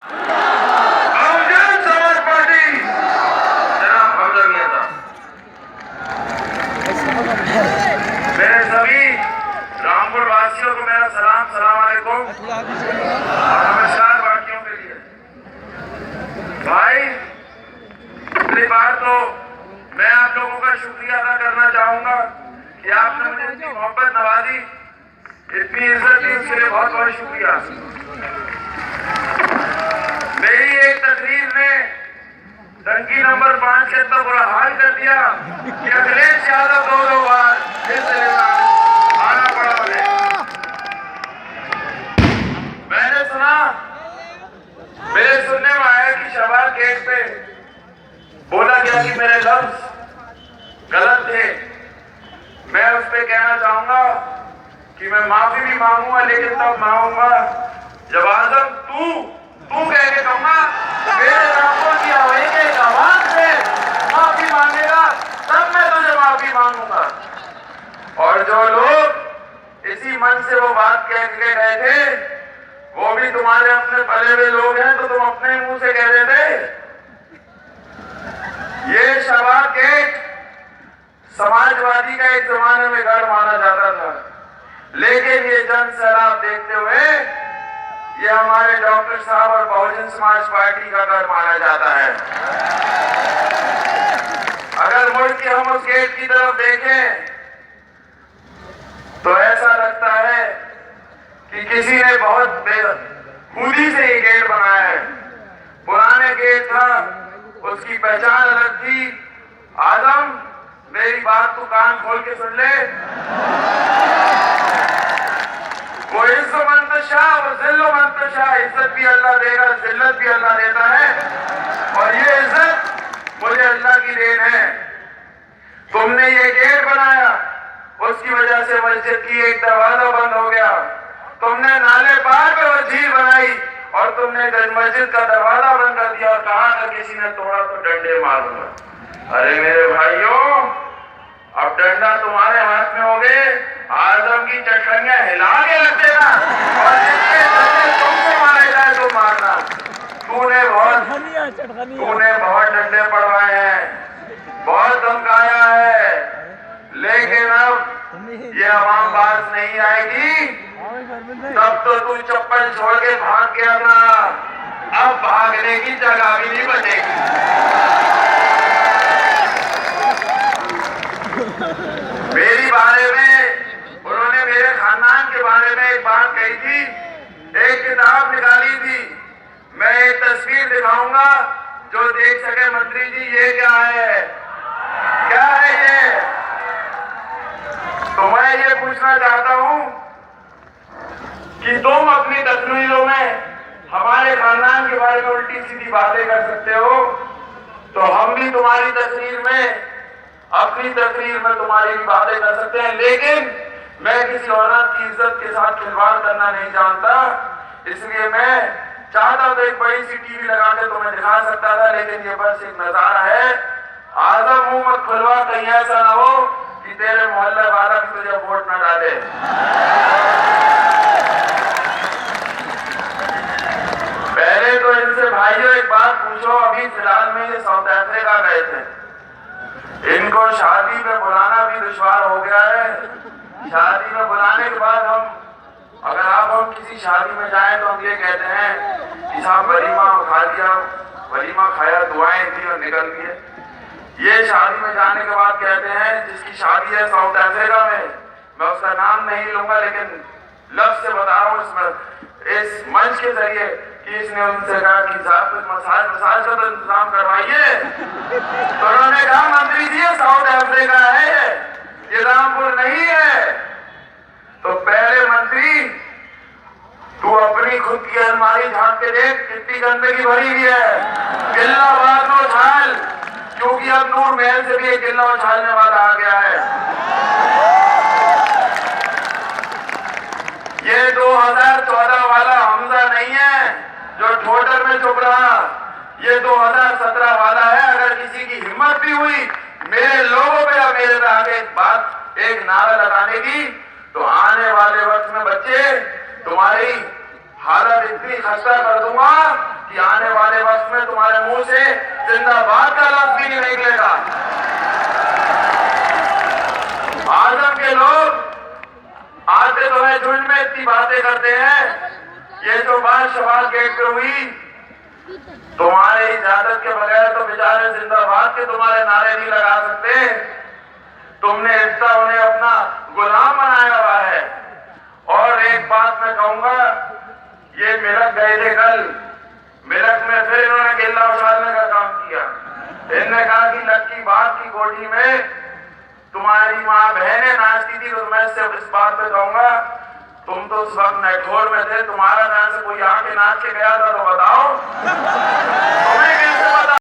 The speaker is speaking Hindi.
बहुजन समाज पार्टी जनाब हमजा मियां साहब, मेरे सभी रामपुर वासियों को मेरा सलाम, सलाम अलैकुम और नमस्कार। बाकियों के लिए भाई, पहली बार तो मैं आप लोगों का शुक्रिया अदा करना चाहूंगा कि आपने मुझे इतनी मोहब्बत नवाजी, इतनी इज्जत दी, उसके लिए बहुत बहुत शुक्रिया। मेरी एक तकरीर ने टंकी नंबर 5 के इतना बुरा हाल कर दिया कि अखिलेश यादव दो बार फिर से आना पड़ा मुझे। मैंने सुना, मेरे सुनने में आया कि शहबाज गेट पे बोला गया कि मेरे लफ्ज गलत थे। मैं उस पर कहना चाहूंगा कि मैं माफी भी मांगूंगा, लेकिन तब मांगूंगा जब आजम तू कह के कहूंगा मेरे रामपुर की आवाज से माफी मांगेगा, तब मैं तुझे माफी मांगूंगा। और जो लोग इसी मन से वो बात कह के गए थे, वो भी तुम्हारे अपने पले हुए लोग हैं, तो तुम अपने मुंह से कह देते। ये शहबाज गेट समाजवादी का एक जमाने में गढ़ माना जाता था, लेकिन ये जन सैलाब देखते हुए ये हमारे डॉक्टर साहब और बहुजन समाज पार्टी का गढ़ माना जाता है। अगर मुड़ के हम उस गेट की तरफ देखें तो ऐसा लगता है कि किसी ने बहुत खुदी से ये गेट बनाया है। पुराने गेट था, उसकी पहचान अलग थी। आजम, मेरी बात तू कान खोल के सुन ले। वो इज्जत मंतशा और जिल्लो मंतशा, इज्जत भी अल्लाह देगा, जिल्लत भी अल्लाह देता है, और ये इज्जत मुझे अल्लाह की देन है। तुमने ये गेट बनाया, उसकी वजह से मस्जिद की एक दरवाजा बंद हो गया। तुमने नाले पार पे वो झील बनाई और तुमने मस्जिद का दरवाजा बंद कर दिया और कहा अगर किसी ने तोड़ा तो डंडे मारूंगा। अरे मेरे भाइयों, अब डंडा तुम्हारे हाथ में हो गए, आजम की चटखनियां हिला के रख देना और जिसके डंडे तुमसे मारे जाए तो मारना। तूने बहुत डंडे पड़वाए हैं, बहुत धमकाया है, लेकिन अब ये आवाम बात नहीं आएगी। तब तो तू चप्पल छोड़ के भाग गया था, अब भागने की जगह भी नहीं बचेगी। मेरी बारे में उन्होंने मेरे खानदान के बारे में एक बात कही थी, एक किताब निकाली थी। मैं एक तस्वीर दिखाऊंगा, जो देख सके मंत्री जी, ये क्या है, क्या है ये? तो मैं ये पूछना चाहता हूं कि तुम अपनी तस्वीरों में हमारे खानदान के बारे में उल्टी सीधी बातें कर सकते हो, तो हम भी तुम्हारी तस्वीर में, अपनी तस्वीर में तुम्हारी भी बातें कर सकते हैं। लेकिन मैं किसी औरत की इज्जत के साथ खिलवाड़ करना नहीं जानता, इसलिए मैं चाहता तो एक बड़ी सी टीवी लगा के तुम्हें दिखा सकता था, लेकिन ये बस एक नजारा है। आजम मुंह मत खुलवा, कहीं ऐसा ना हो कि तेरे मोहल्ले वाला भी तुझे वोट न डाले। पहले तो इनसे भाइयों एक बात पूछो, अभी फिलहाल में ये साउथ अफ्रीका गए थे, इनको शादी में बुलाना भी दुश्वार हो गया है। शादी में बुलाने के बाद अगर हम किसी शादी में जाएं तो हम ये कहते हैं कि साहब वलीमा खा लिया, वलीमा खाया, दुआएं दी और निकल गए। ये शादी में जाने के बाद कहते हैं, जिसकी शादी है साउथ अफ्रीका में, मैं उसका नाम नहीं लूंगा, लेकिन लफ्ज से बता रहा हूँ इस मंच के जरिए कि इसने उनसे कहा कि साहब कुछ मसाज का तो इंतजाम करवाइए। तो उन्होंने कहा मंत्री जी ये साउथ अफ्रीका है, ये रामपुर नहीं है। तो पहले मंत्री तू अपनी खुद की अलमारी झांक के देख, कितनी गंदगी भरी हुई है। गिल्ला बाद में उछाल, क्योंकि अब नूर महल से भी एक गिल्ला उछालने वाला आ गया है। ये 2014 वाला हमजा नहीं है जो ठोटर में चुप रहा, ये 2017 वाला है। अगर किसी की हिम्मत भी हुई मेरे लोगों पे या मेरे पे आगे बात एक नारा लगाने की, तो आने वाले वक्त में बच्चे तुम्हारी हालत इतनी खस्ता कर दूंगा कि जिंदाबाद का लफ्ज भी नहीं निकलेगा। आजम के लोग आते तो है झुंड में, इतनी बातें करते हैं। ये जो बात शवाल गेट पे हुई, तुम्हारे इजाजत के बगैर तो बेचारे जिंदाबाद के तुम्हारे नारे नहीं लगा सकते। तुमने इतना उन्हें अपना गुलाम बनाया हुआ है। और एक बात मैं कहूंगा, ये मिलक गए थे कल, मिलक में फिर इन्होंने गिल्ला उछालने का काम किया। इन्होंने कहा कि लक्की बाग की कोठी में तुम्हारी माँ बहनें नाचती थी। तो मैं सिर्फ इस बात पे कहूंगा, तुम तो उस वक्त नेठोर में थे, तुम्हारा नाच से कोई आके नाच के गया था तो बताओ। तुम्हें